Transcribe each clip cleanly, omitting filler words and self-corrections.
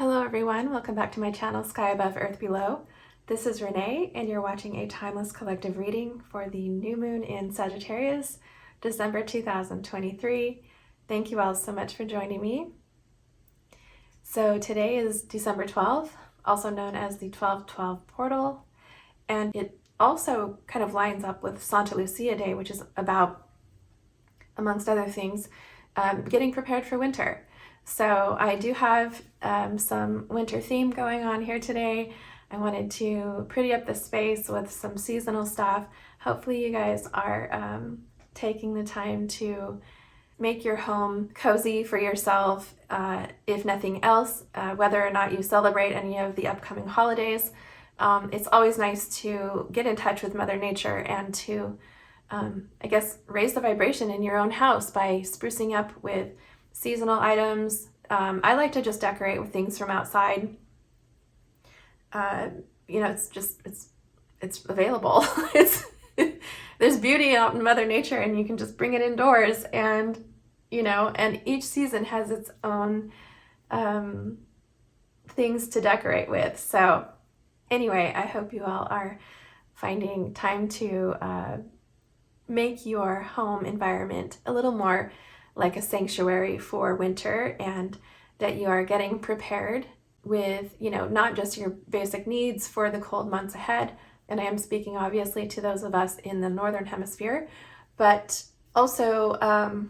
Hello everyone, welcome back to my channel Sky Above Earth Below. This is Renee and you're watching a timeless collective reading for the new moon in Sagittarius, December 2023. Thank you all so much for joining me. So today is December 12th, also known as the 12/12 portal, and it also kind of lines up with Santa Lucia Day, which is about, amongst other things, getting prepared for winter. So I do have some winter theme going on here today. I wanted to pretty up the space with some seasonal stuff. Hopefully you guys are taking the time to make your home cozy for yourself, if nothing else, whether or not you celebrate any of the upcoming holidays. It's always nice to get in touch with Mother Nature and to, I guess, raise the vibration in your own house by sprucing up with seasonal items. I like to just decorate with things from outside. It's available. There's beauty out in Mother Nature and you can just bring it indoors, and and each season has its own things to decorate with. So anyway, I hope you all are finding time to make your home environment a little more like a sanctuary for winter, and that you are getting prepared with, not just your basic needs for the cold months ahead. And I am speaking obviously to those of us in the Northern Hemisphere, but also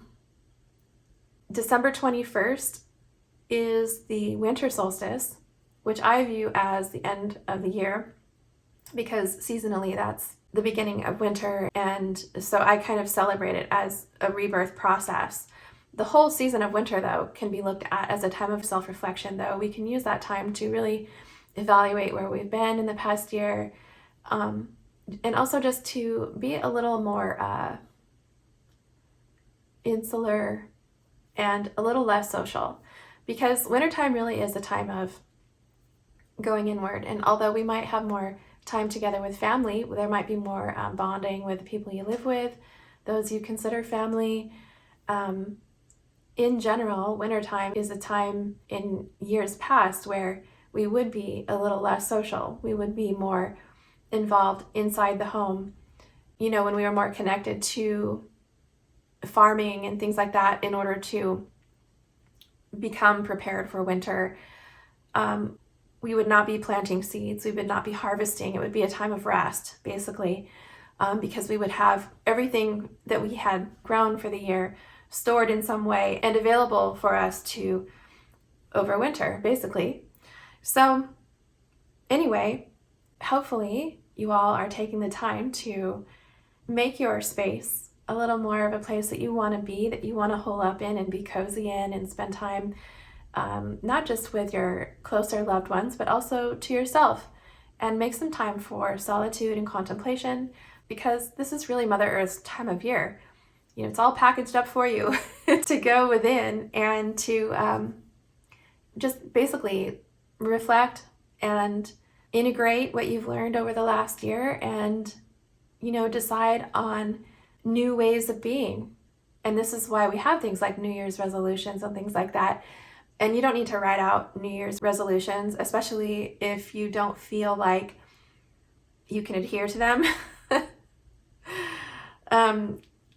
December 21st is the winter solstice, which I view as the end of the year because seasonally that's the beginning of winter. And so I kind of celebrate it as a rebirth process. The whole season of winter, though, can be looked at as a time of self-reflection, though. We can use that time to really evaluate where we've been in the past year, and also just to be a little more insular and a little less social, because wintertime really is a time of going inward. And although we might have more time together with family, there might be more bonding with the people you live with, those you consider family. In general, wintertime is a time in years past where we would be a little less social. We would be more involved inside the home, when we were more connected to farming and things like that in order to become prepared for winter. We would not be planting seeds. We would not be harvesting. It would be a time of rest, basically, because we would have everything that we had grown for the year stored in some way and available for us to overwinter, basically. So anyway, hopefully you all are taking the time to make your space a little more of a place that you want to be, that you want to hole up in and be cozy in and spend time, not just with your closer loved ones, but also to yourself, and make some time for solitude and contemplation, because this is really Mother Earth's time of year. It's all packaged up for you to go within and to just basically reflect and integrate what you've learned over the last year, and decide on new ways of being. And this is why we have things like New Year's resolutions and things like that. And you don't need to write out New Year's resolutions, especially if you don't feel like you can adhere to them.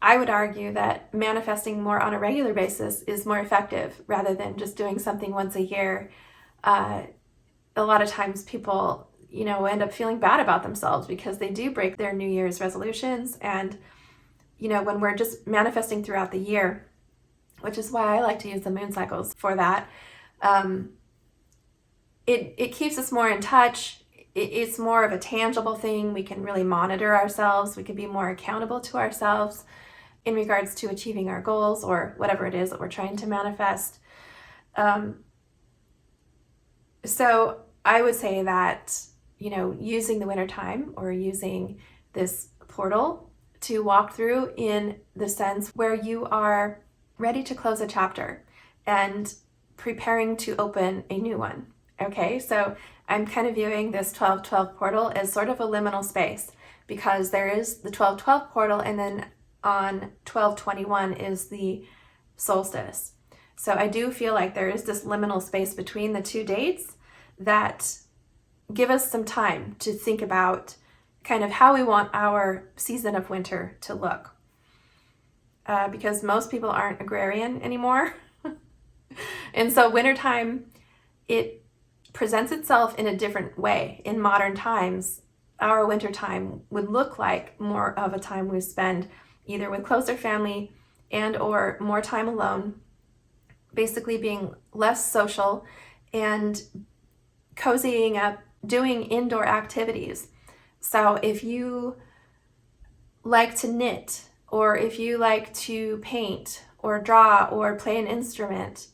I would argue that manifesting more on a regular basis is more effective rather than just doing something once a year. A lot of times people, end up feeling bad about themselves because they do break their New Year's resolutions. And, when we're just manifesting throughout the year, which is why I like to use the moon cycles for that, it keeps us more in touch. It's more of a tangible thing. We can really monitor ourselves. We can be more accountable to ourselves in regards to achieving our goals or whatever it is that we're trying to manifest. So I would say that, using the wintertime or using this portal to walk through in the sense where you are ready to close a chapter and preparing to open a new one. Okay, so I'm kind of viewing this 12/12 portal as sort of a liminal space, because there is the 12/12 portal, and then on 12/21 is the solstice. So I do feel like there is this liminal space between the two dates that give us some time to think about kind of how we want our season of winter to look. Because most people aren't agrarian anymore. And so wintertime, it presents itself in a different way. In modern times, our wintertime would look like more of a time we spend either with closer family and or more time alone, basically being less social and cozying up, doing indoor activities. So if you like to knit, or if you like to paint or draw or play an instrument,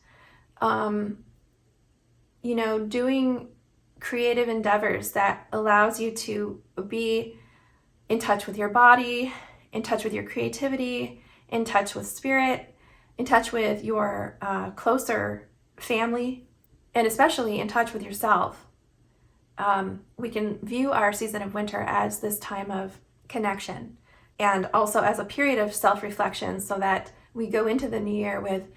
doing creative endeavors that allows you to be in touch with your body, in touch with your creativity, in touch with spirit, in touch with your closer family, and especially in touch with yourself. We can view our season of winter as this time of connection, and also as a period of self-reflection, so that we go into the new year with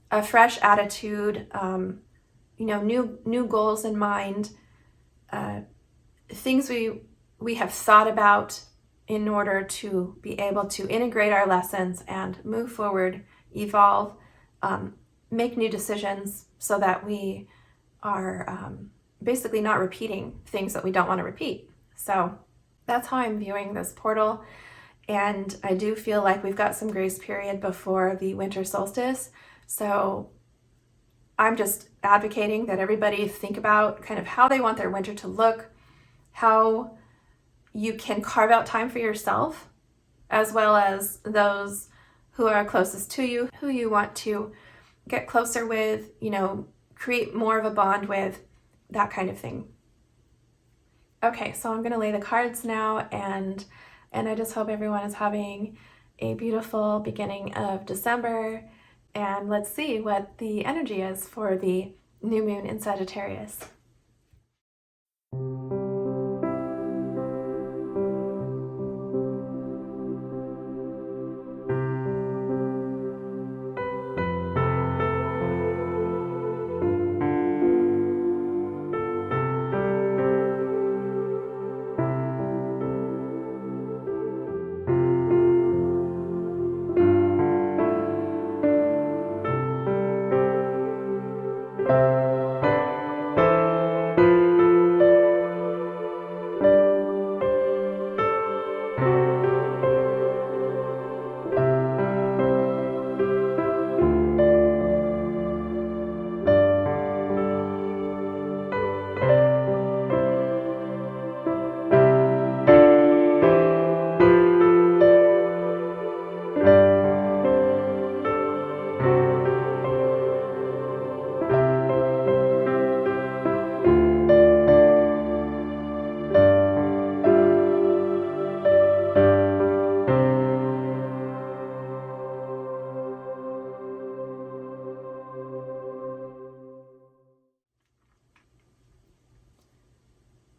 a fresh attitude, new goals in mind, things we have thought about in order to be able to integrate our lessons and move forward, evolve, make new decisions, so that we are basically not repeating things that we don't want to repeat. So that's how I'm viewing this portal. And I do feel like we've got some grace period before the winter solstice. So I'm just advocating that everybody think about kind of how they want their winter to look, how you can carve out time for yourself, as well as those who are closest to you, who you want to get closer with, create more of a bond with, that kind of thing. Okay, so I'm going to lay the cards now, and I just hope everyone is having a beautiful beginning of December. And let's see what the energy is for the new moon in Sagittarius.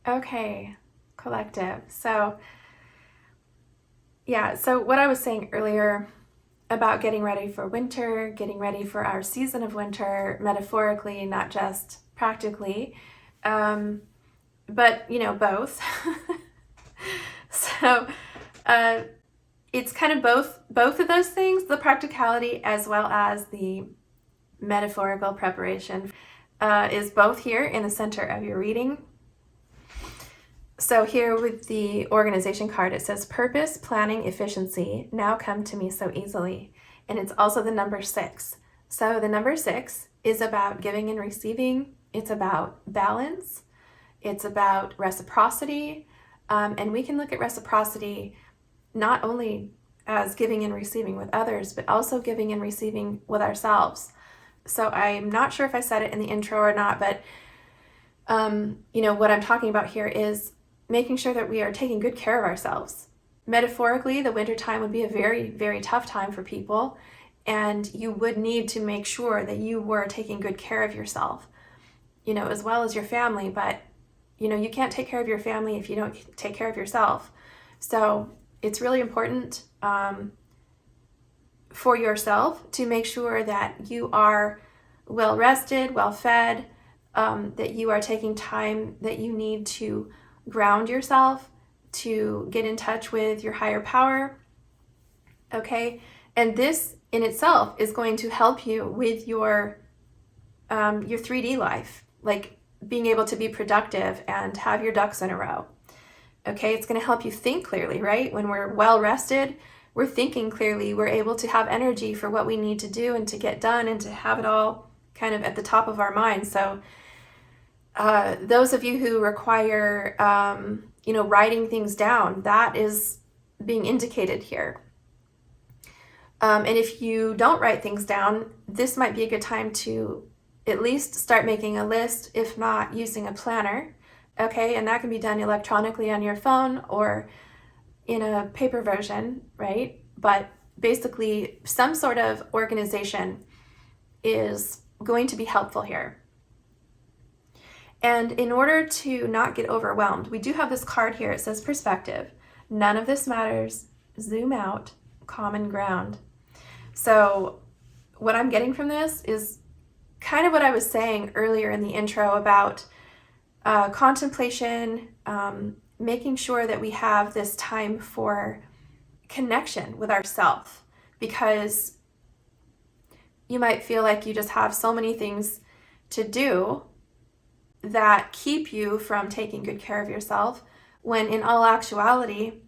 Okay, collective. So what I was saying earlier about getting ready for winter, getting ready for our season of winter, metaphorically, not just practically, but both. So it's kind of both of those things, the practicality as well as the metaphorical preparation is both here in the center of your reading. So here with the organization card, it says purpose, planning, efficiency now come to me so easily. And it's also the number 6. So the number 6 is about giving and receiving. It's about balance. It's about reciprocity. And we can look at reciprocity not only as giving and receiving with others, but also giving and receiving with ourselves. So I'm not sure if I said it in the intro or not, but what I'm talking about here is making sure that we are taking good care of ourselves. Metaphorically, the winter time would be a very, very tough time for people, and you would need to make sure that you were taking good care of yourself, as well as your family. But, you can't take care of your family if you don't take care of yourself. So it's really important for yourself to make sure that you are well rested, well fed, that you are taking time that you need to ground yourself, to get in touch with your higher power. Okay, and this in itself is going to help you with your 3D life, like being able to be productive and have your ducks in a row. Okay, it's going to help you think clearly, right? When we're well rested, we're thinking clearly, we're able to have energy for what we need to do and to get done and to have it all kind of at the top of our mind. So those of you who require, writing things down, that is being indicated here. And if you don't write things down, this might be a good time to at least start making a list, if not using a planner. Okay, and that can be done electronically on your phone or in a paper version, right? But basically, some sort of organization is going to be helpful here. And in order to not get overwhelmed, we do have this card here. It says perspective. None of this matters. Zoom out. Common ground. So what I'm getting from this is kind of what I was saying earlier in the intro about contemplation, making sure that we have this time for connection with ourself, because you might feel like you just have so many things to do that keep you from taking good care of yourself, when in all actuality,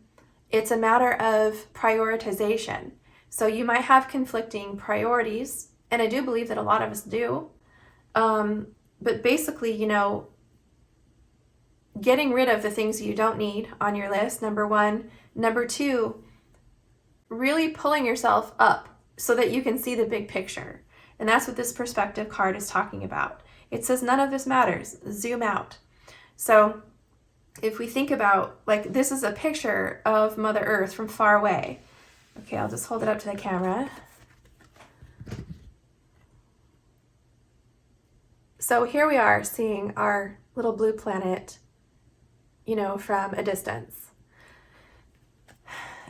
it's a matter of prioritization. So you might have conflicting priorities, and I do believe that a lot of us do. But basically, getting rid of the things you don't need on your list, number one. Number two, really pulling yourself up so that you can see the big picture. And that's what this perspective card is talking about. It says none of this matters. Zoom out. So if we think about, like, this is a picture of Mother Earth from far away. Okay, I'll just hold it up to the camera. So here we are seeing our little blue planet, from a distance.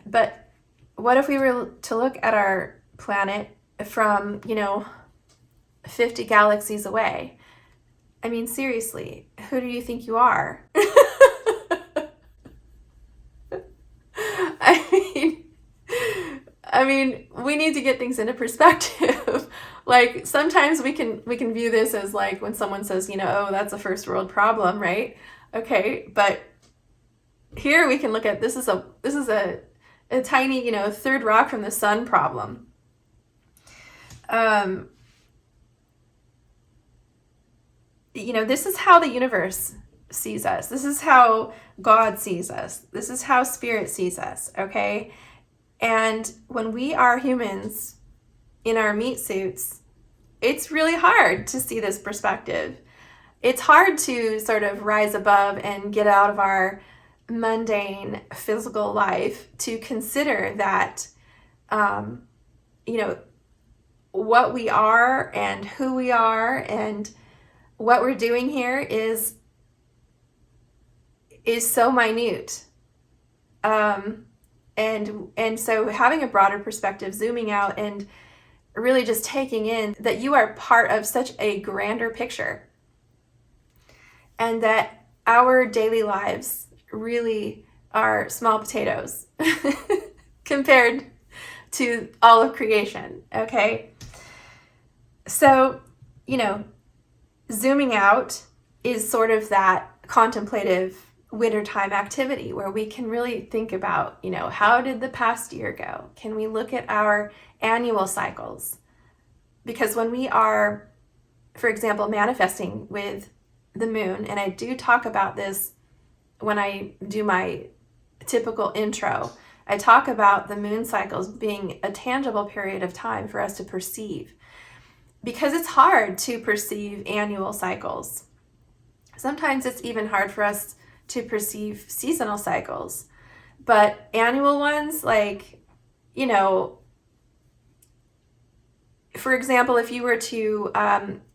But what if we were to look at our planet from, 50 galaxies away? I mean, seriously, who do you think you are? I mean, we need to get things into perspective. Like, sometimes we can view this as like when someone says, oh, that's a first world problem, right? Okay, but here we can look at this is a tiny, third rock from the sun problem. This is how the universe sees us. This is how God sees us. This is how Spirit sees us, okay? And when we are humans in our meat suits, it's really hard to see this perspective. It's hard to sort of rise above and get out of our mundane physical life to consider that, what we are and who we are and what we're doing here is so minute. And so having a broader perspective, zooming out and really just taking in that you are part of such a grander picture, and that our daily lives really are small potatoes compared to all of creation, okay? So, zooming out is sort of that contemplative wintertime activity where we can really think about, how did the past year go? Can we look at our annual cycles? Because when we are, for example, manifesting with the moon, and I do talk about this when I do my typical intro, I talk about the moon cycles being a tangible period of time for us to perceive, because it's hard to perceive annual cycles. Sometimes it's even hard for us to perceive seasonal cycles, but annual ones, like, for example, if you were to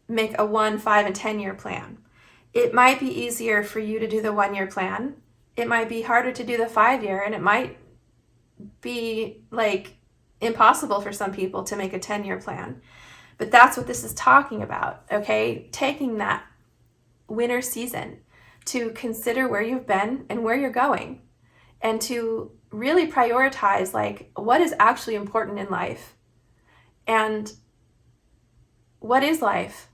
make a 1, 5, and 10-year plan, it might be easier for you to do the 1-year plan. It might be harder to do the 5-year, and it might be like impossible for some people to make a 10-year plan. But that's what this is talking about, okay? Taking that winter season to consider where you've been and where you're going, and to really prioritize like what is actually important in life and what is life,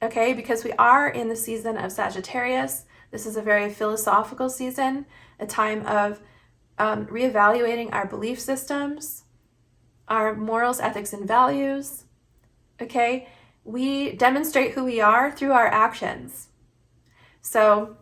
okay? Because we are in the season of Sagittarius. This is a very philosophical season, a time of reevaluating our belief systems, our morals, ethics, and values, okay? We demonstrate who we are through our actions. So,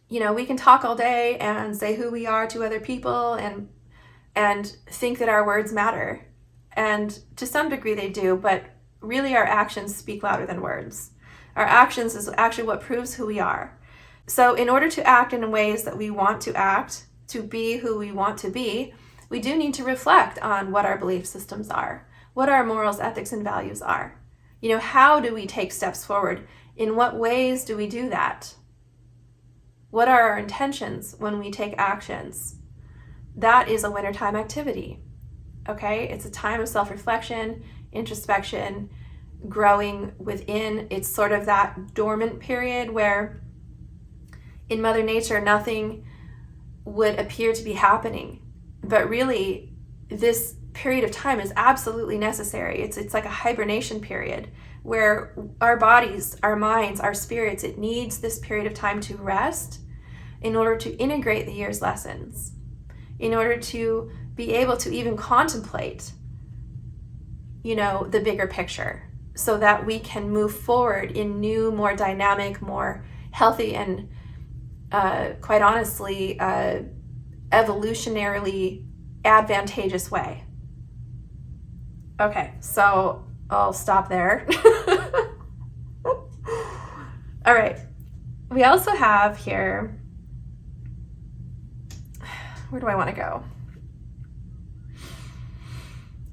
you know, we can talk all day and say who we are to other people and think that our words matter. And to some degree they do, but really our actions speak louder than words. Our actions is actually what proves who we are. So in order to act in ways that we want to act, to be who we want to be, we do need to reflect on what our belief systems are, what our morals, ethics, and values are. You know, how do we take steps forward? In what ways do we do that? What are our intentions when we take actions? That is a wintertime activity, okay? It's a time of self-reflection, introspection, growing within. It's sort of that dormant period where in Mother Nature, nothing would appear to be happening. But really, this period of time is absolutely necessary. It's like a hibernation period where our bodies, our minds, our spirits, it needs this period of time to rest in order to integrate the year's lessons, in order to be able to even contemplate, you know, the bigger picture, so that we can move forward in new, more dynamic, more healthy, and quite honestly, evolutionarily advantageous way. Okay, so I'll stop there. All right, we also have here, where do I want to go?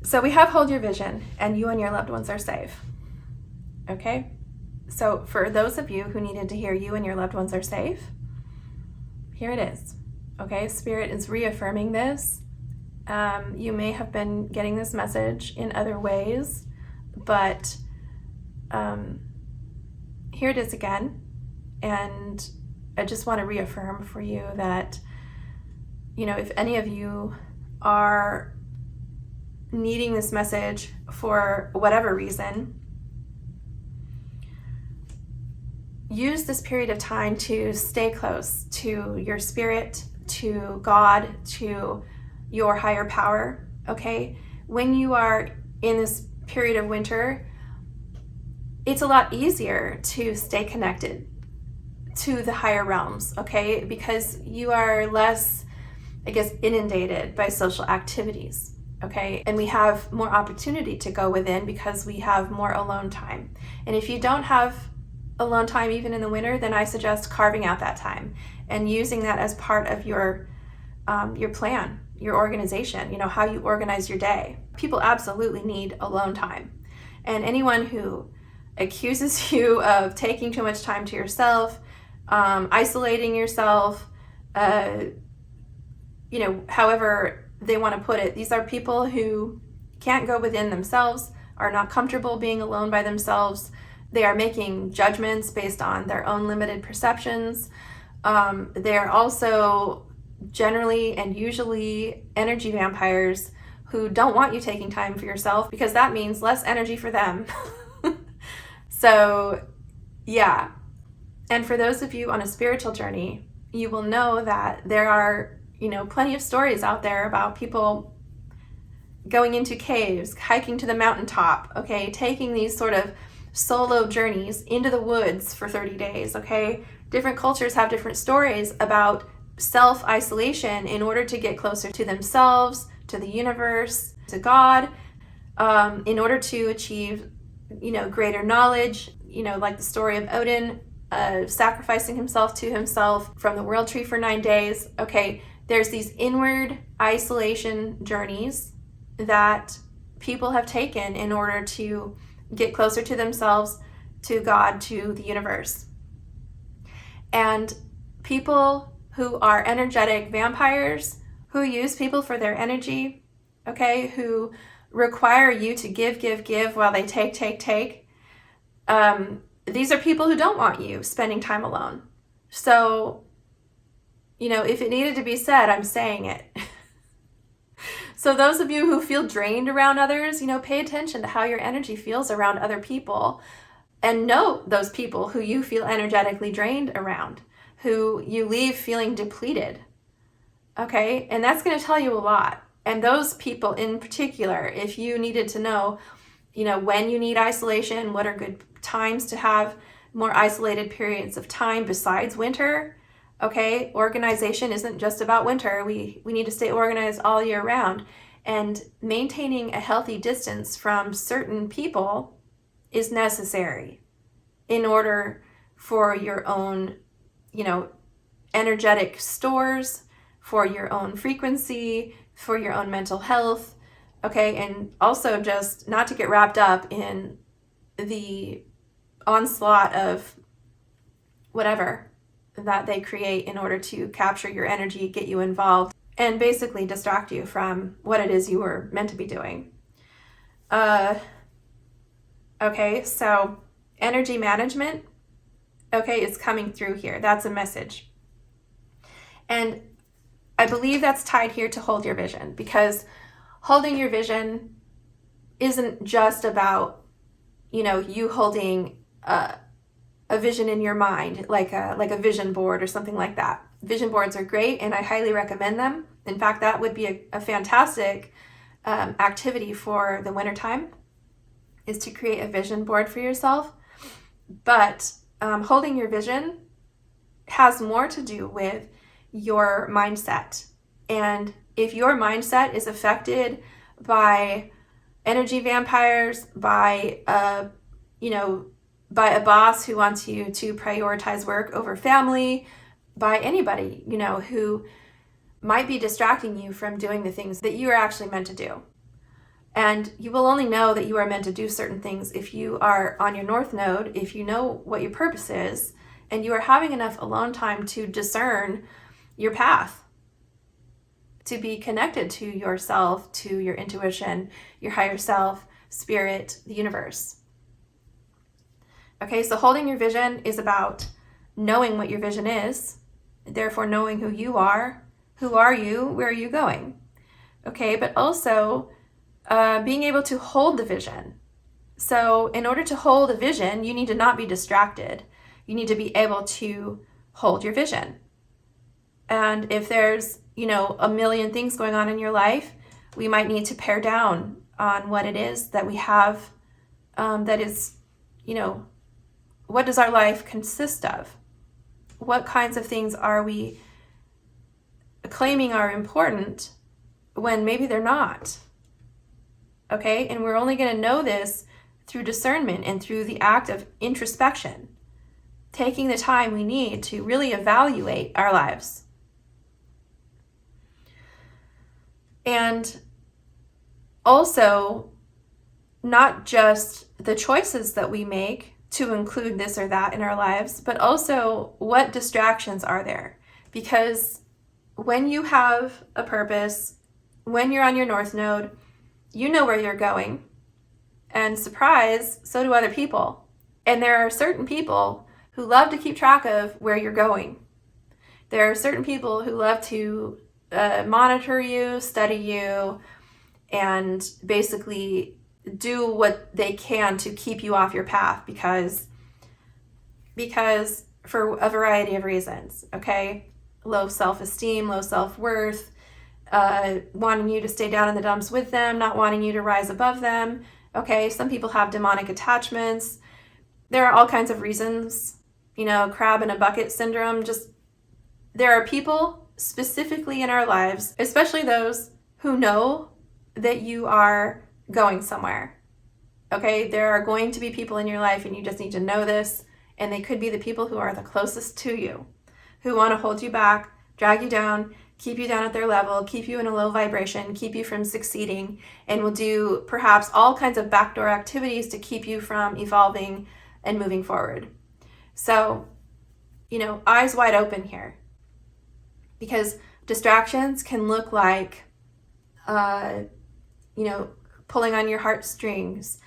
So we have hold your vision, and you and your loved ones are safe. Okay, so for those of you who needed to hear you and your loved ones are safe, here it is. Okay, Spirit is reaffirming this. You may have been getting this message in other ways, but here it is again. And I just want to reaffirm for you that, you know, if any of you are needing this message for whatever reason, use this period of time to stay close to your spirit, to God, to your higher power, okay? When you are in this period of winter, it's a lot easier to stay connected to the higher realms, okay? Because you are less, I guess, inundated by social activities, okay? And we have more opportunity to go within because we have more alone time. And if you don't have alone time even in the winter, then I suggest carving out that time and using that as part of your plan, your organization, you know, how you organize your day. People absolutely need alone time. And anyone who accuses you of taking too much time to yourself, isolating yourself, you know, however they want to put it, these are people who can't go within themselves, are not comfortable being alone by themselves. They are making judgments based on their own limited perceptions. They're also generally and usually energy vampires who don't want you taking time for yourself because that means less energy for them. So, yeah. And for those of you on a spiritual journey, you will know that there are, you know, plenty of stories out there about people going into caves, hiking to the mountaintop, okay, taking these sort of solo journeys into the woods for 30 days, okay? Different cultures have different stories about self-isolation in order to get closer to themselves, to the universe, to God, in order to achieve, you know, greater knowledge, you know, like the story of Odin sacrificing himself to himself from the world tree for 9 days. Okay, there's these inward isolation journeys that people have taken in order to get closer to themselves, to God, to the universe. And people who are energetic vampires, who use people for their energy, okay, who require you to give while they take. These are people who don't want you spending time alone. So, if it needed to be said, I'm saying it. So those of you who feel drained around others, pay attention to how your energy feels around other people, and note those people who you feel energetically drained around, who you leave feeling depleted. Okay? And that's going to tell you a lot. And those people in particular, if you needed to know, when you need isolation, what are good times to have more isolated periods of time besides winter. Okay, organization isn't just about winter. We need to stay organized all year round. And maintaining a healthy distance from certain people is necessary in order for your own, energetic stores, for your own frequency, for your own mental health. Okay, and also just not to get wrapped up in the onslaught of whatever that they create in order to capture your energy, get you involved, and basically distract you from what it is you were meant to be doing. Okay, so energy management, is coming through here. That's a message. And I believe that's tied here to hold your vision, because holding your vision isn't just about, you holding a vision in your mind, like a vision board or something like that. Vision boards are great, and I highly recommend them. In fact, that would be a fantastic activity for the wintertime, is to create a vision board for yourself. But holding your vision has more to do with your mindset. And if your mindset is affected by energy vampires, by a boss who wants you to prioritize work over family, by anybody, who might be distracting you from doing the things that you are actually meant to do. And you will only know that you are meant to do certain things if you are on your North Node, if you know what your purpose is, and you are having enough alone time to discern your path, to be connected to yourself, to your intuition, your higher self, spirit, the universe. Okay, so holding your vision is about knowing what your vision is, therefore knowing who you are. Who are you? Where are you going? Okay, but also being able to hold the vision. So in order to hold a vision, you need to not be distracted. You need to be able to hold your vision. And if there's, a million things going on in your life, we might need to pare down on what it is that we have that is, what does our life consist of? What kinds of things are we claiming are important when maybe they're not? Okay, and we're only going to know this through discernment and through the act of introspection, taking the time we need to really evaluate our lives. And also, not just the choices that we make to include this or that in our lives, but also what distractions are there. Because when you have a purpose, when you're on your North Node, you know where you're going. And surprise, so do other people. And there are certain people who love to keep track of where you're going. There are certain people who love to monitor you, study you, and basically do what they can to keep you off your path because for a variety of reasons, okay? Low self-esteem, low self-worth, wanting you to stay down in the dumps with them, not wanting you to rise above them, okay? Some people have demonic attachments. There are all kinds of reasons, crab in a bucket syndrome. There are people specifically in our lives, especially those who know that you are going somewhere. Okay, there are going to be people in your life, and you just need to know this, and they could be the people who are the closest to you, who want to hold you back, drag you down, keep you down at their level, keep you in a low vibration, keep you from succeeding, and will do perhaps all kinds of backdoor activities to keep you from evolving and moving forward. So, eyes wide open here. Because distractions can look like pulling on your heartstrings,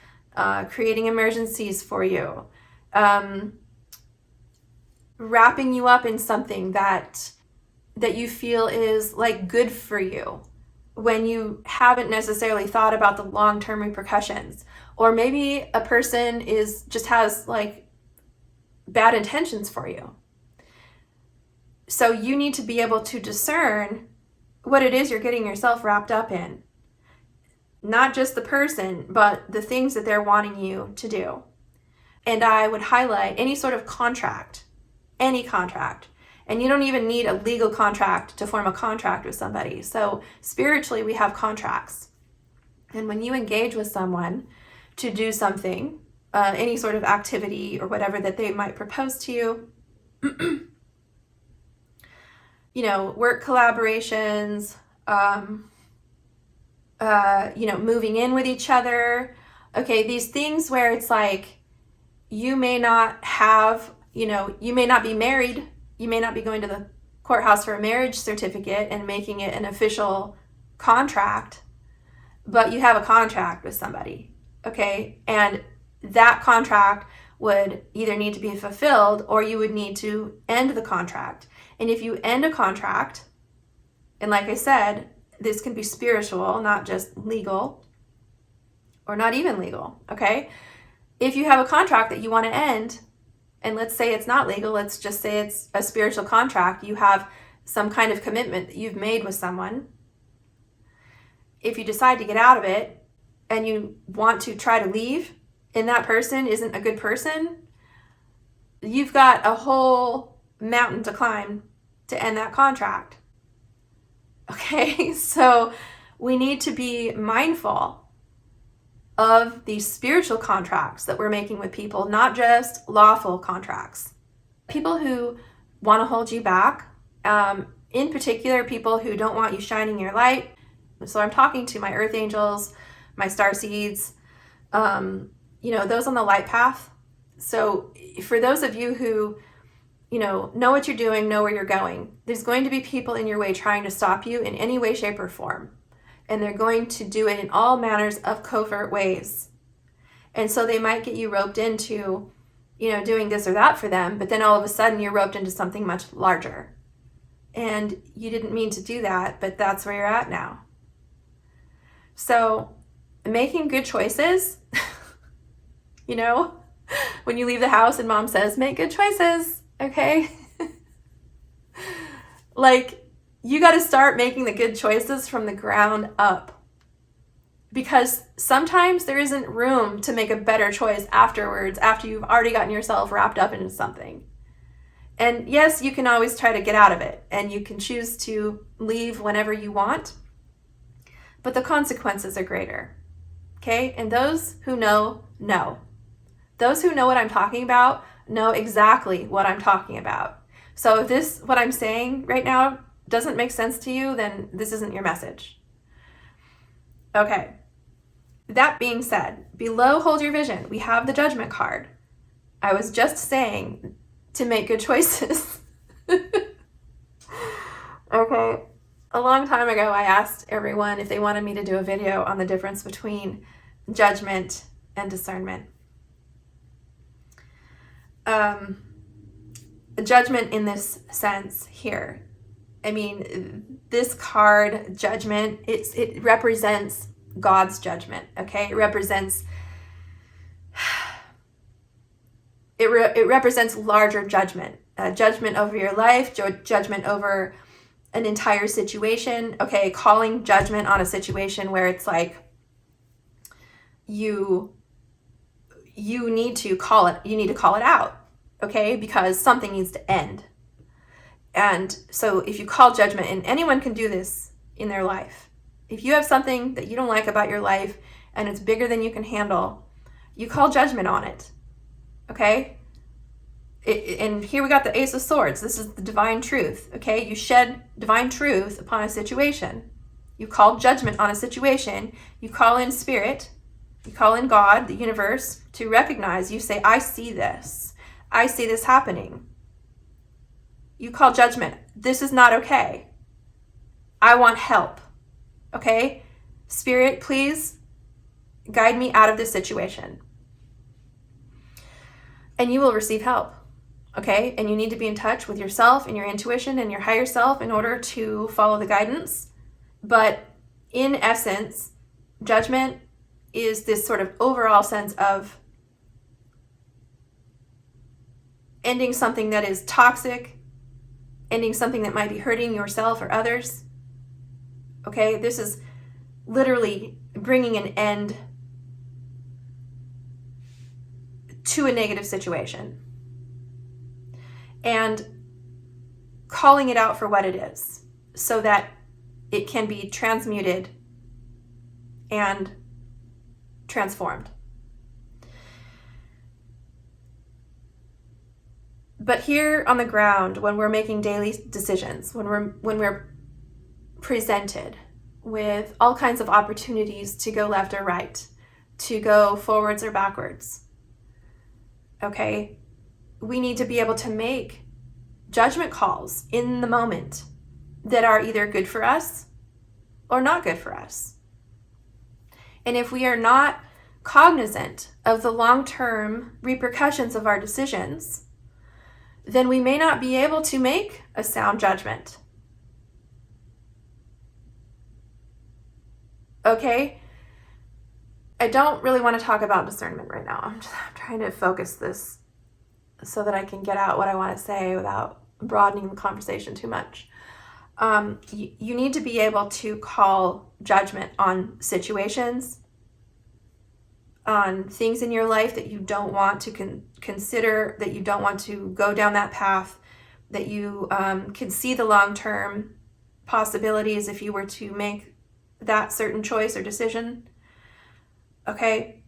creating emergencies for you, wrapping you up in something that you feel is like good for you when you haven't necessarily thought about the long-term repercussions. Or maybe a person just has like bad intentions for you. So you need to be able to discern what it is you're getting yourself wrapped up in. Not just the person, but the things that they're wanting you to do. And I would highlight any sort of contract, any contract. And you don't even need a legal contract to form a contract with somebody. So spiritually, we have contracts. And when you engage with someone to do something, any sort of activity or whatever that they might propose to you, work collaborations, moving in with each other. Okay, these things where it's like, you may not have, you may not be married. You may not be going to the courthouse for a marriage certificate and making it an official contract, but you have a contract with somebody, okay? And that contract would either need to be fulfilled or you would need to end the contract. And if you end a contract, and like I said, this can be spiritual, not just legal or not even legal, okay? If you have a contract that you want to end, and let's say it's not legal, let's just say it's a spiritual contract, you have some kind of commitment that you've made with someone. If you decide to get out of it and you want to try to leave, and that person isn't a good person, you've got a whole mountain to climb to end that contract. Okay, so we need to be mindful of these spiritual contracts that we're making with people, not just lawful contracts. People who want to hold you back, in particular, people who don't want you shining your light. So I'm talking to my earth angels, my starseeds, those on the light path. So for those of you who, know what you're doing, know where you're going, there's going to be people in your way trying to stop you in any way, shape, or form. And they're going to do it in all manners of covert ways. And so they might get you roped into, doing this or that for them, but then all of a sudden you're roped into something much larger. And you didn't mean to do that, but that's where you're at now. So making good choices, when you leave the house and mom says, make good choices, okay? You got to start making the good choices from the ground up, because sometimes there isn't room to make a better choice afterwards, after you've already gotten yourself wrapped up into something. And yes, you can always try to get out of it, and you can choose to leave whenever you want, but the consequences are greater, okay? And those who know. Those who know what I'm talking about know exactly what I'm talking about. So if what I'm saying right now doesn't make sense to you, then this isn't your message. Okay. That being said, below hold your vision, we have the judgment card. I was just saying to make good choices. Okay. A long time ago, I asked everyone if they wanted me to do a video on the difference between judgment and discernment. Judgment in this sense here. I mean, this card, judgment, it represents God's judgment, okay? It represents larger judgment. Judgment over your life, judgment over an entire situation, okay? Calling judgment on a situation where it's like you need to call it out, okay? Because something needs to end. And so if you call judgment, and anyone can do this in their life, if you have something that you don't like about your life and it's bigger than you can handle, you call judgment on it, okay? And here we got the Ace of Swords. This is the divine truth, okay? You shed divine truth upon a situation. You call judgment on a situation. You call in spirit. You call in God, the universe, to recognize. You say, I see this. I see this happening. You call judgment. This is not okay. I want help. Okay? Spirit, please guide me out of this situation. And you will receive help, okay? And you need to be in touch with yourself and your intuition and your higher self in order to follow the guidance. But in essence, judgment is this sort of overall sense of ending something that is toxic, ending something that might be hurting yourself or others. Okay, this is literally bringing an end to a negative situation and calling it out for what it is so that it can be transmuted and transformed. But here on the ground, when we're making daily decisions, when we're presented with all kinds of opportunities to go left or right, to go forwards or backwards, okay, we need to be able to make judgment calls in the moment that are either good for us or not good for us. And if we are not cognizant of the long-term repercussions of our decisions, then we may not be able to make a sound judgment. Okay? I don't really want to talk about discernment right now. I'm trying to focus this so that I can get out what I want to say without broadening the conversation too much. You need to be able to call judgment on situations, on things in your life that you don't want to consider, that you don't want to go down that path, that you can see the long-term possibilities if you were to make that certain choice or decision. Okay?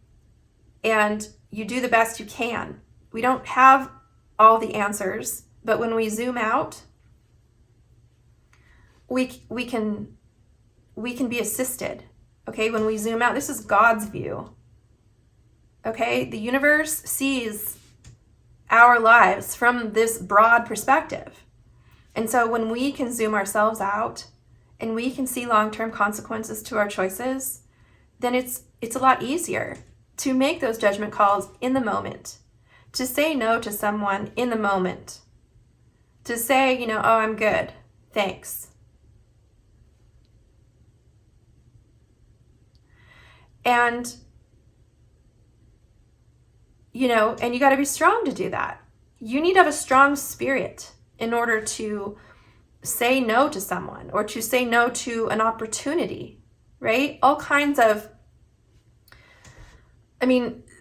And you do the best you can. We don't have all the answers, but when we zoom out, we can be assisted. Okay? When we zoom out, this is God's view. Okay? The universe sees our lives from this broad perspective. And so when we can zoom ourselves out and we can see long-term consequences to our choices, then it's a lot easier to make those judgment calls in the moment, to say no to someone in the moment, to say, oh, I'm good, thanks. And and you got to be strong to do that. You need to have a strong spirit in order to say no to someone or to say no to an opportunity, right? All kinds of,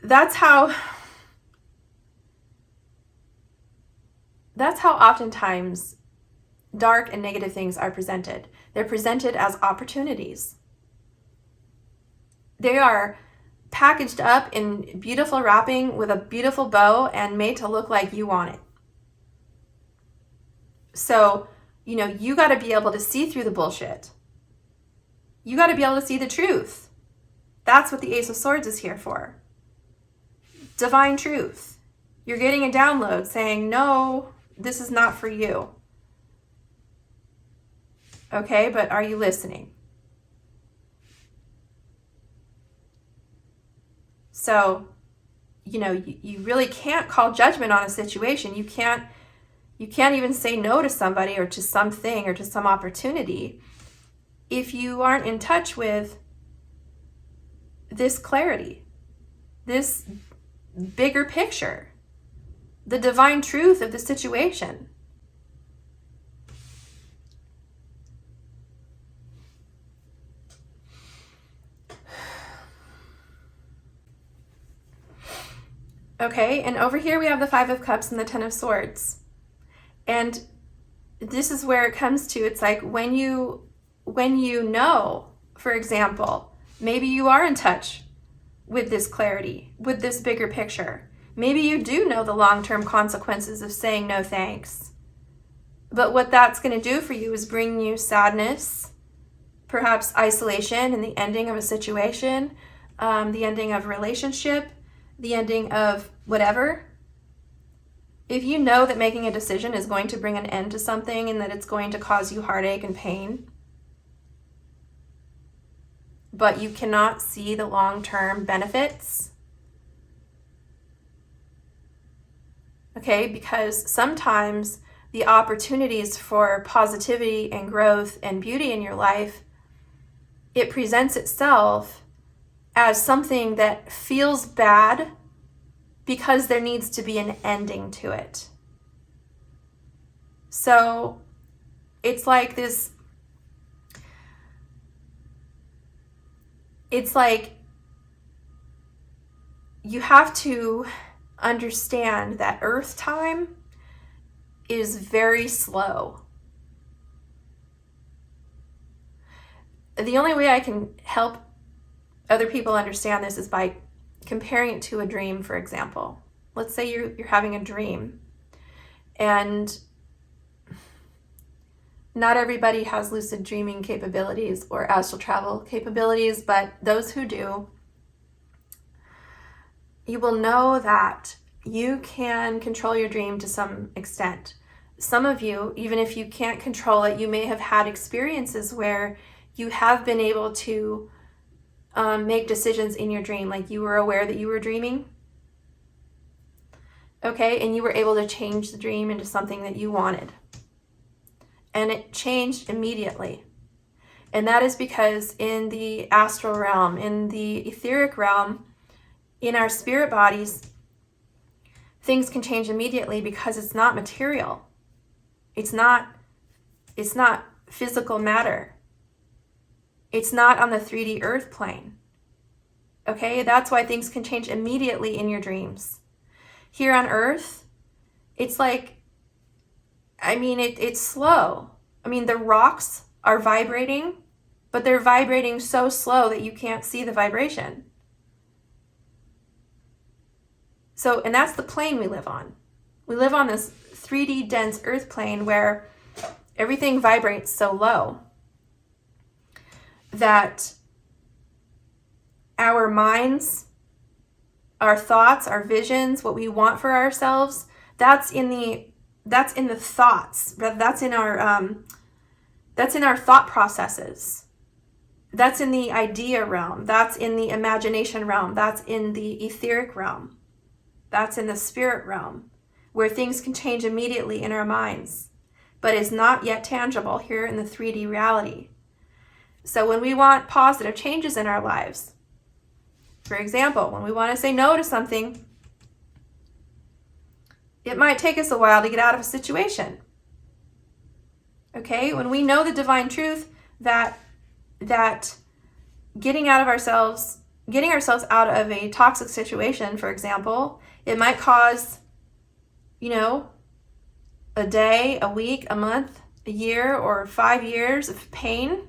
that's how oftentimes dark and negative things are presented. They're presented as opportunities. They are packaged up in beautiful wrapping with a beautiful bow and made to look like you want it. So, you got to be able to see through the bullshit. You got to be able to see the truth. That's what the Ace of Swords is here for. Divine truth. You're getting a download saying, no, this is not for you. Okay, but are you listening? So, you really can't call judgment on a situation. You can't even say no to somebody or to something or to some opportunity if you aren't in touch with this clarity, this bigger picture, the divine truth of the situation. Okay, and over here we have the Five of Cups and the Ten of Swords. And this is where it comes to, it's like when you know, for example, maybe you are in touch with this clarity, with this bigger picture. Maybe you do know the long-term consequences of saying no thanks. But what that's going to do for you is bring you sadness, perhaps isolation and the ending of a situation, the ending of a relationship, the ending of whatever. If you know that making a decision is going to bring an end to something and that it's going to cause you heartache and pain, but you cannot see the long-term benefits. Okay, because sometimes the opportunities for positivity and growth and beauty in your life, it presents itself as something that feels bad because there needs to be an ending to it. So it's like this, it's like you have to understand that Earth time is very slow. The only way I can help other people understand this is by comparing it to a dream, for example. Let's say you're having a dream, and not everybody has lucid dreaming capabilities or astral travel capabilities, but those who do, you will know that you can control your dream to some extent. Some of you, even if you can't control it, you may have had experiences where you have been able to make decisions in your dream, like you were aware that you were dreaming. Okay, and you were able to change the dream into something that you wanted. And it changed immediately. And that is because in the astral realm, in the etheric realm, in our spirit bodies, things can change immediately because it's not material. It's not physical matter. It's not on the 3D earth plane. Okay, that's why things can change immediately in your dreams. Here on earth, it's like, it's slow. The rocks are vibrating, but they're vibrating so slow that you can't see the vibration. So, and that's the plane we live on. We live on this 3D dense earth plane where everything vibrates so low that our minds, our thoughts, our visions, what we want for ourselves, that's in the thoughts. That's in our thought processes. That's in the idea realm. That's in the imagination realm. That's in the etheric realm. That's in the spirit realm, where things can change immediately in our minds, but is not yet tangible here in the 3D reality. So when we want positive changes in our lives, for example, when we want to say no to something, it might take us a while to get out of a situation. Okay, when we know the divine truth that getting ourselves out of a toxic situation, for example, it might cause, a day, a week, a month, a year, or 5 years of pain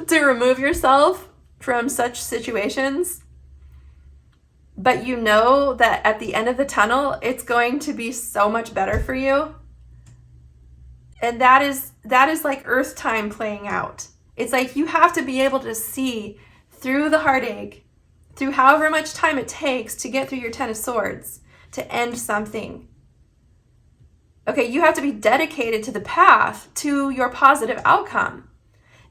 to remove yourself from such situations. But you know that at the end of the tunnel, it's going to be so much better for you. And that is like Earth time playing out. It's like you have to be able to see through the heartache, through however much time it takes to get through your 10 of Swords, to end something. Okay, you have to be dedicated to the path to your positive outcome.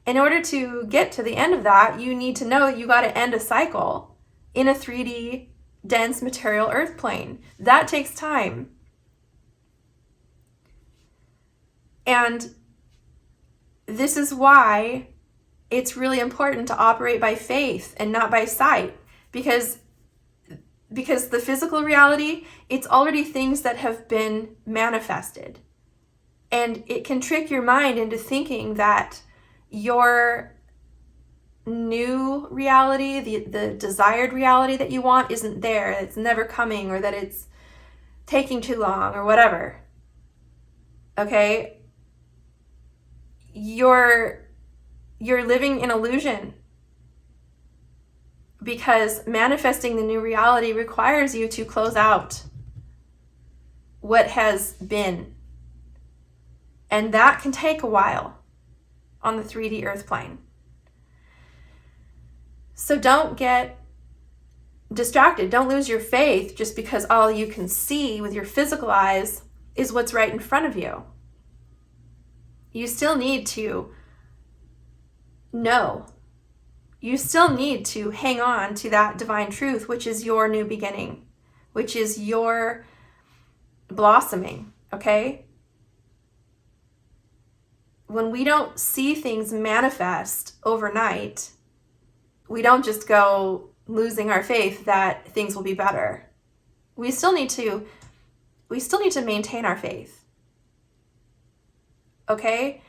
In order to get to the end of that, you need to know that you got to end a cycle in a 3D dense material earth plane. That takes time. And this is why it's really important to operate by faith and not by sight, because the physical reality, it's already things that have been manifested. And it can trick your mind into thinking that your new reality, the desired reality that you want, isn't there, it's never coming, or that it's taking too long, or whatever. Okay? You're living in illusion, because manifesting the new reality requires you to close out what has been. And that can take a while on the 3D earth plane. So don't get distracted. Don't lose your faith just because all you can see with your physical eyes is what's right in front of you. You still need to no, you still need to hang on to that divine truth, which is your new beginning, which is your blossoming, okay? When we don't see things manifest overnight, we don't just go losing our faith that things will be better. We still need to maintain our faith. Okay?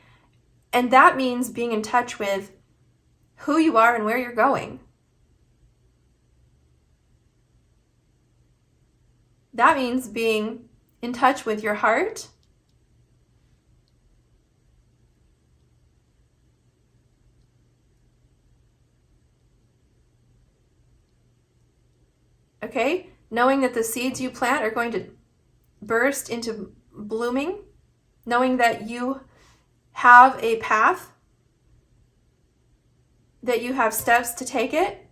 And that means being in touch with who you are and where you're going. That means being in touch with your heart. Okay? Knowing that the seeds you plant are going to burst into blooming. Knowing that you have a path, that you have steps to take it,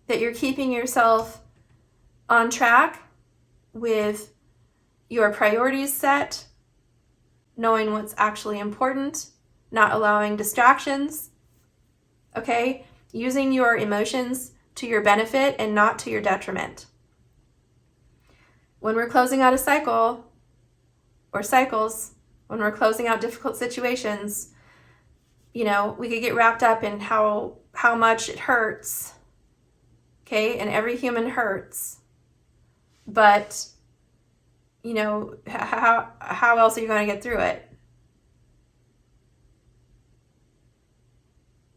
that you're keeping yourself on track with your priorities set, knowing what's actually important, not allowing distractions, okay? Using your emotions to your benefit and not to your detriment. When we're closing out a cycle or cycles, when we're closing out difficult situations, we could get wrapped up in how much it hurts, okay? And every human hurts. But, how else are you going to get through it?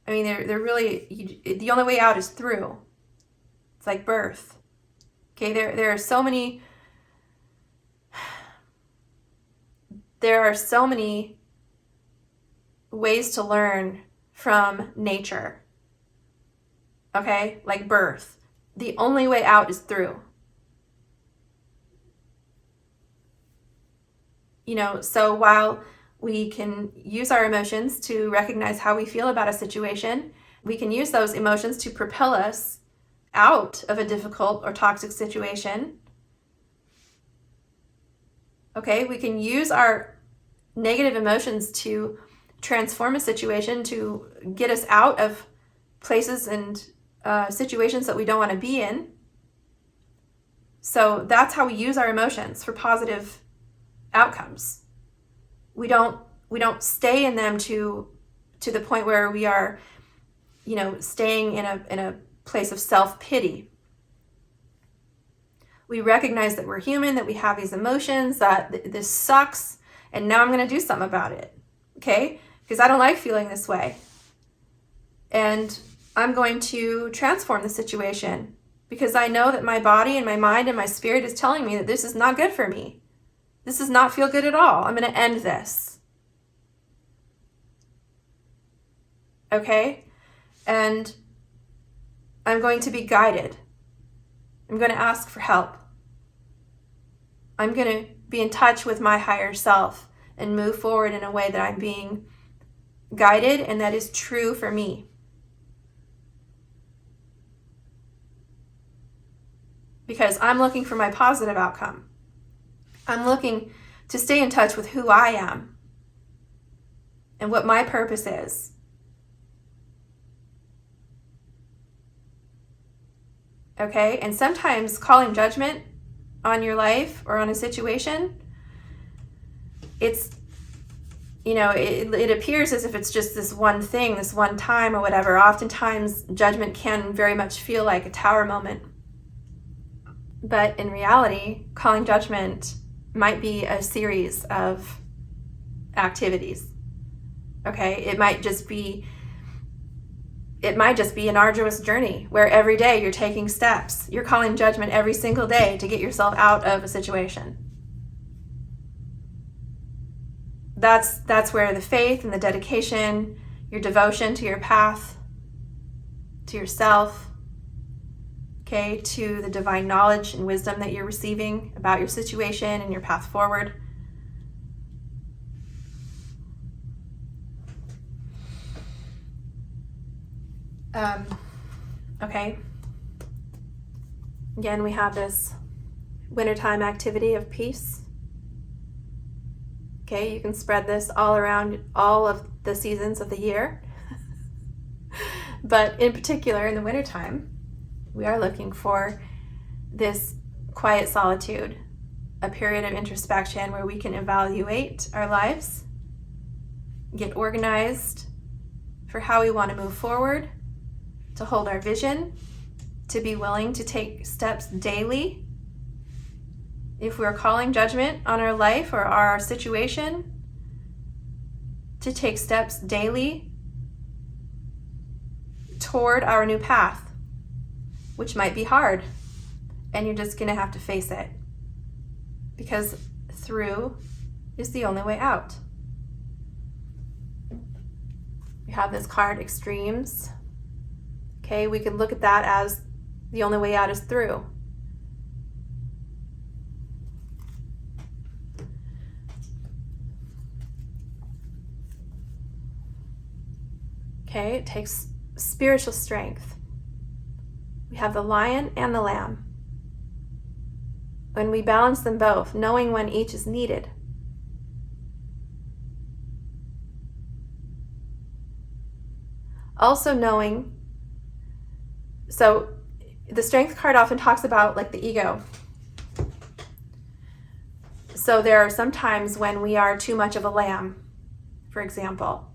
I mean, they're really, the only way out is through. It's like birth. Okay, there are so many ways to learn from nature. Okay, like birth. The only way out is through. So while we can use our emotions to recognize how we feel about a situation, we can use those emotions to propel us out of a difficult or toxic situation. Okay, we can use our negative emotions to transform a situation, to get us out of places and situations that we don't want to be in. So that's how we use our emotions for positive outcomes. We don't stay in them to the point where we are, staying in a place of self-pity. We recognize that we're human, that we have these emotions, that this sucks, and now I'm going to do something about it, okay? Because I don't like feeling this way. And I'm going to transform the situation because I know that my body and my mind and my spirit is telling me that this is not good for me. This does not feel good at all. I'm going to end this. Okay? And I'm going to be guided. I'm going to ask for help. I'm going to be in touch with my higher self and move forward in a way that I'm being guided and that is true for me. Because I'm looking for my positive outcome. I'm looking to stay in touch with who I am and what my purpose is. Okay? And sometimes calling judgment on your life or on a situation, it appears as if it's just this one thing, this one time or whatever. Oftentimes, judgment can very much feel like a tower moment. But in reality, calling judgment might be a series of activities. Okay? It might just be an arduous journey where every day you're taking steps. You're calling judgment every single day to get yourself out of a situation. That's where the faith and the dedication, your devotion to your path, to yourself, okay, to the divine knowledge and wisdom that you're receiving about your situation and your path forward. Okay. Again, we have this wintertime activity of peace. Okay, you can spread this all around all of the seasons of the year. But in particular, in the wintertime, we are looking for this quiet solitude, a period of introspection where we can evaluate our lives, get organized for how we want to move forward, to hold our vision, to be willing to take steps daily. If we're calling judgment on our life or our situation, to take steps daily toward our new path, which might be hard, and you're just going to have to face it, because through is the only way out. We have this card, extremes. Okay, we can look at that as the only way out is through. Okay, it takes spiritual strength. We have the lion and the lamb. When we balance them both, knowing when each is needed. Also knowing, so the strength card often talks about like the ego. So there are some times when we are too much of a lamb, for example,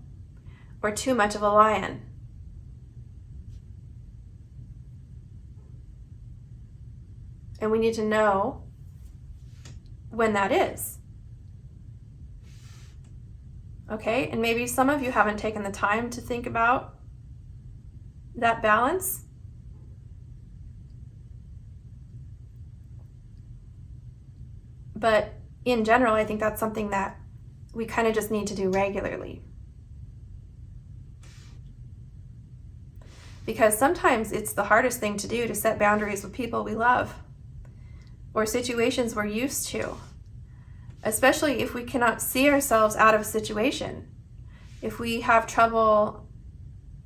or too much of a lion. And we need to know when that is. Okay, and maybe some of you haven't taken the time to think about that balance. But in general, I think that's something that we kind of just need to do regularly. Because sometimes it's the hardest thing to do, to set boundaries with people we love or situations we're used to, especially if we cannot see ourselves out of a situation. If we have trouble,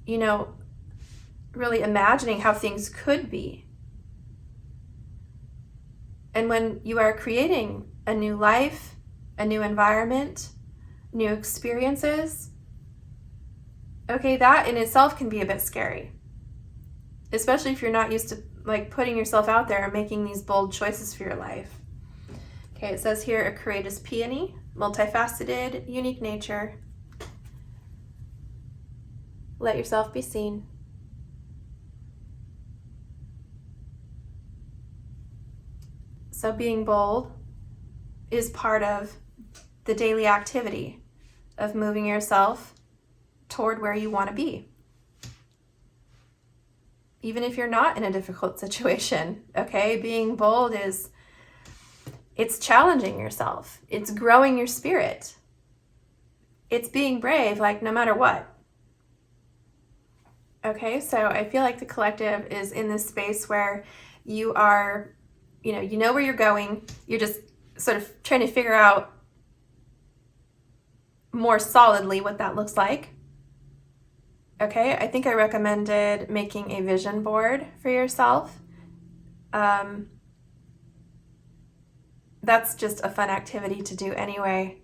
really imagining how things could be. And when you are creating a new life, a new environment, new experiences, okay, that in itself can be a bit scary. Especially if you're not used to like putting yourself out there and making these bold choices for your life. Okay, it says here, a courageous peony, multifaceted, unique nature. Let yourself be seen. So being bold is part of the daily activity of moving yourself toward where you want to be. Even if you're not in a difficult situation, okay? Being bold it's challenging yourself. It's growing your spirit. It's being brave, like no matter what. Okay, so I feel like the collective is in this space where you are, you know where you're going. You're just sort of trying to figure out more solidly what that looks like. Okay, I think I recommended making a vision board for yourself. That's just a fun activity to do anyway.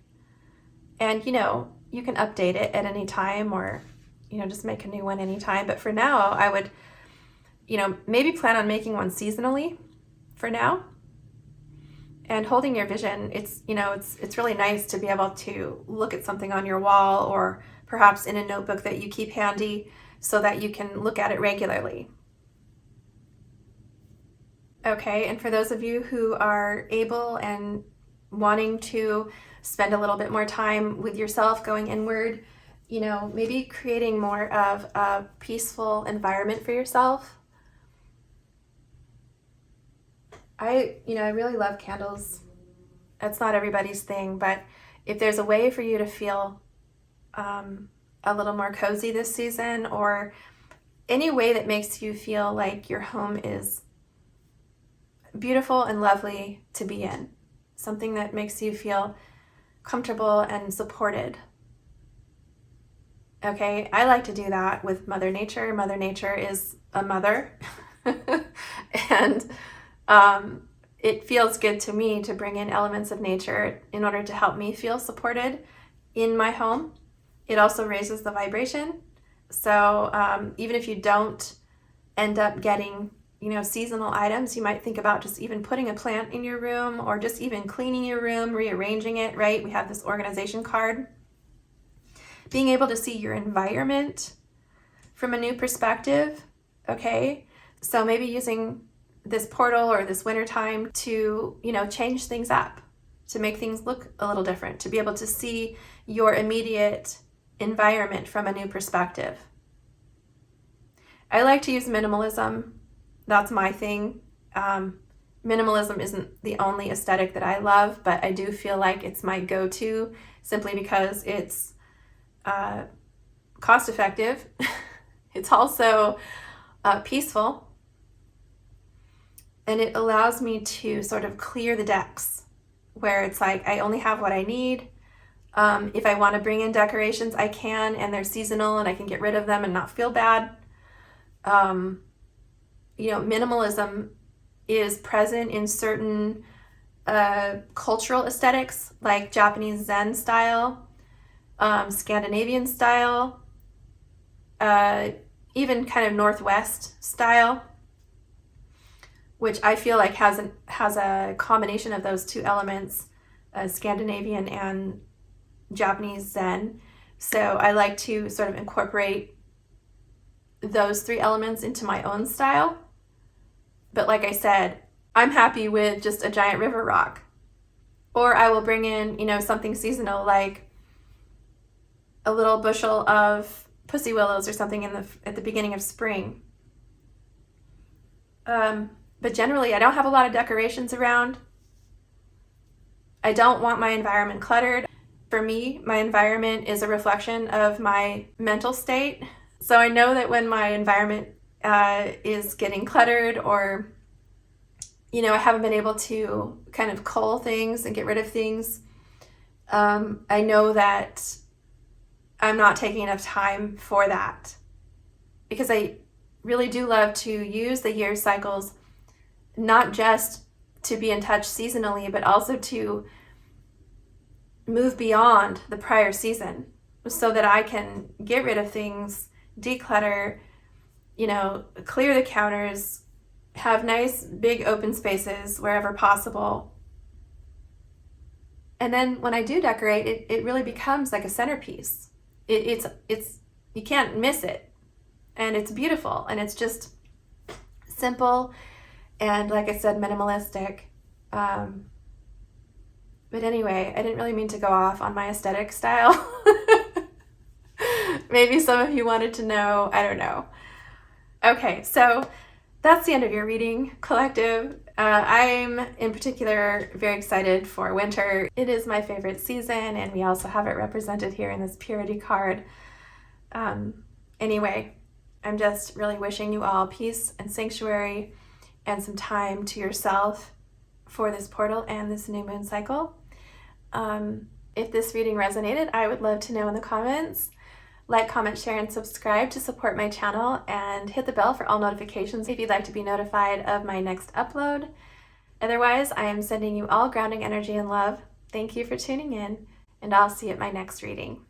And, you can update it at any time or, just make a new one anytime. But for now, I would, maybe plan on making one seasonally for now. And holding your vision, it's really nice to be able to look at something on your wall or perhaps in a notebook that you keep handy so that you can look at it regularly. Okay, and for those of you who are able and wanting to spend a little bit more time with yourself, going inward, maybe creating more of a peaceful environment for yourself. I really love candles. That's not everybody's thing, but if there's a way for you to feel a little more cozy this season, or any way that makes you feel like your home is beautiful and lovely to be in, something that makes you feel comfortable and supported. Okay, I like to do that with Mother Nature. Mother Nature is a mother, and it feels good to me to bring in elements of nature in order to help me feel supported in my home. It also raises the vibration, So even if you don't end up getting, seasonal items, you might think about just even putting a plant in your room, or just even cleaning your room, rearranging it, right? We have this organization card. Being able to see your environment from a new perspective, okay? So maybe using this portal or this winter time to, change things up, to make things look a little different, to be able to see your immediate environment from a new perspective. I like to use minimalism. That's my thing. Minimalism isn't the only aesthetic that I love, but I do feel like it's my go-to simply because it's cost effective. It's also peaceful, and it allows me to sort of clear the decks where it's like I only have what I need. If I want to bring in decorations, I can, and they're seasonal and I can get rid of them and not feel bad. Minimalism is present in certain cultural aesthetics like Japanese Zen style, Scandinavian style, even kind of Northwest style, which I feel like has a combination of those two elements, Scandinavian and Japanese Zen. So I like to sort of incorporate those three elements into my own style. But like I said, I'm happy with just a giant river rock. Or I will bring in, something seasonal like a little bushel of pussy willows or something at the beginning of spring. But generally, I don't have a lot of decorations around. I don't want my environment cluttered. For me, my environment is a reflection of my mental state. So I know that when my environment is getting cluttered, or, I haven't been able to kind of cull things and get rid of things, I know that I'm not taking enough time for that, because I really do love to use the year cycles, not just to be in touch seasonally, but also to move beyond the prior season so that I can get rid of things, declutter, clear the counters, have nice big open spaces wherever possible. And then when I do decorate, it really becomes like a centerpiece. It's you can't miss it. And it's beautiful, and it's just simple, and like I said, minimalistic. But anyway, I didn't really mean to go off on my aesthetic style. Maybe some of you wanted to know. I don't know. Okay, so that's the end of your reading, collective. I'm in particular very excited for winter. It is my favorite season, and we also have it represented here in this purity card. Anyway, I'm just really wishing you all peace and sanctuary and some time to yourself for this portal and this new moon cycle. If this reading resonated, I would love to know in the comments. Like, comment, share, and subscribe to support my channel, and hit the bell for all notifications if you'd like to be notified of my next upload. Otherwise, I am sending you all grounding energy and love. Thank you for tuning in, and I'll see you at my next reading.